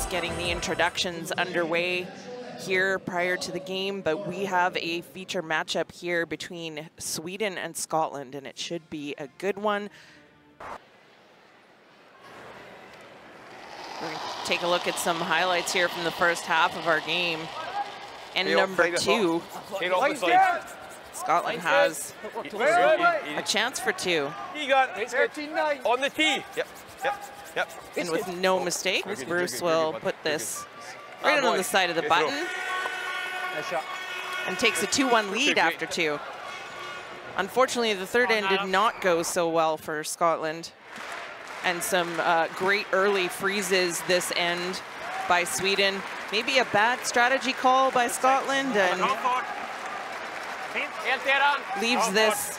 just getting the introductions underway here prior to the game, but we have a feature matchup here between Sweden and Scotland, and it should be a good one. We're going to take a look at some highlights here from the first half of our game. And number 2, Scotland has a chance for 2. You got on the tee. Yep. And with no mistakes, Bruce will put this right on the side of the button. And takes a 2-1 lead after 2. Unfortunately, the third end did not go so well for Scotland. And some great early freezes this end by Sweden. Maybe a bad strategy call by Scotland, and leaves this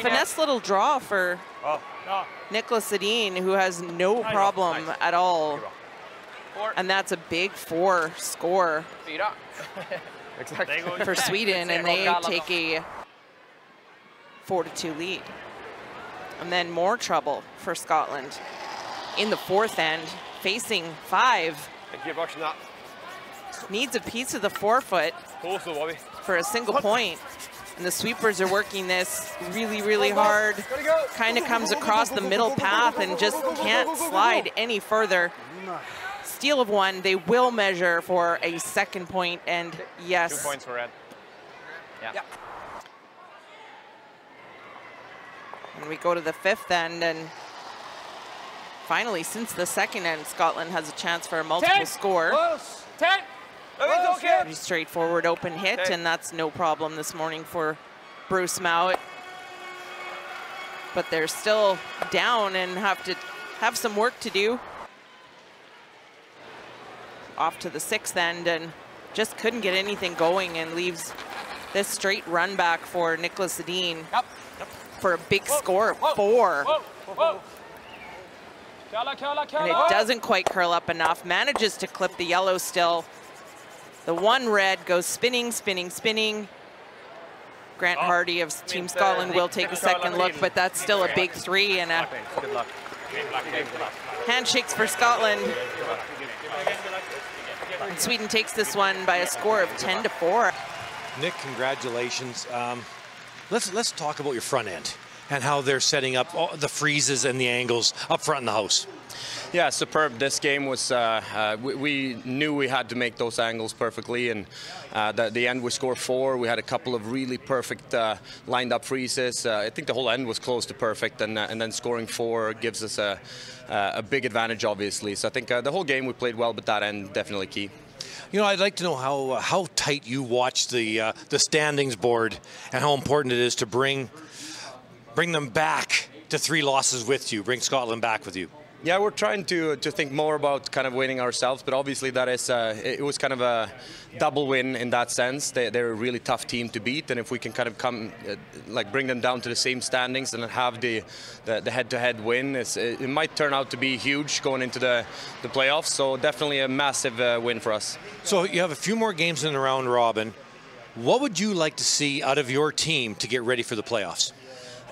finesse little draw for Nicholas Sedin, who has no problem at all. And that's a big 4 score for Sweden, and they take a 4-2 lead. And then more trouble for Scotland in the fourth end, facing 5. Needs a piece of the forefoot for a single point. And the sweepers are working this really, really hard. Kind of comes across the middle path and just can't slide any further. Steal of 1, they will measure for a second point, and yes. 2 points for red. Yeah. And we go to the fifth end, and finally, since the second end, Scotland has a chance for a multiple score. 10. Pretty straightforward open hit, and that's no problem this morning for Bruce Mowat. But they're still down and have some work to do. Off to the sixth end, and just couldn't get anything going, and leaves this straight run back for Nicholas Sedin for a big score of 4. And it doesn't quite curl up enough. Manages to clip the yellow still. The 1 red goes spinning, spinning, spinning. Grant Hardy of Team Scotland will take a second look, but that's still a big 3 and a handshakes for Scotland. And Sweden takes this one by a score of 10-4. Nick, congratulations. Let's talk about your front end and how they're setting up all the freezes and the angles up front in the house. Yeah, superb. This game was, we knew we had to make those angles perfectly, and the end we scored 4. We had a couple of really perfect lined up freezes. I think the whole end was close to perfect, and then scoring 4 gives us a big advantage, obviously. So I think the whole game we played well, but that end definitely key. You know, I'd like to know how tight you watch the standings board and how important it is to bring them back to 3 losses with you, bring Scotland back with you. Yeah, we're trying to think more about kind of winning ourselves, but obviously that is it was kind of a double win in that sense. They're a really tough team to beat, and if we can kind of come like bring them down to the same standings and have the head-to-head win, it might turn out to be huge going into the playoffs. So definitely a massive win for us. So you have a few more games in the round robin. What would you like to see out of your team to get ready for the playoffs?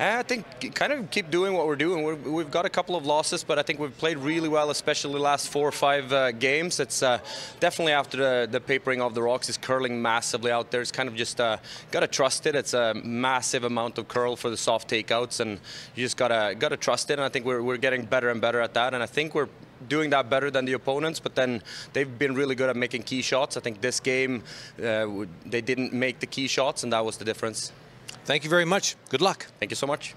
I think kind of keep doing what we're doing. We've got a couple of losses, but I think we've played really well, especially the last 4 or 5 games. It's definitely after the papering of the rocks is curling massively out there. It's kind of just got to trust it. It's a massive amount of curl for the soft takeouts, and you just gotta trust it. And I think we're getting better and better at that. And I think we're doing that better than the opponents, but then they've been really good at making key shots. I think this game they didn't make the key shots, and that was the difference. Thank you very much. Good luck. Thank you so much.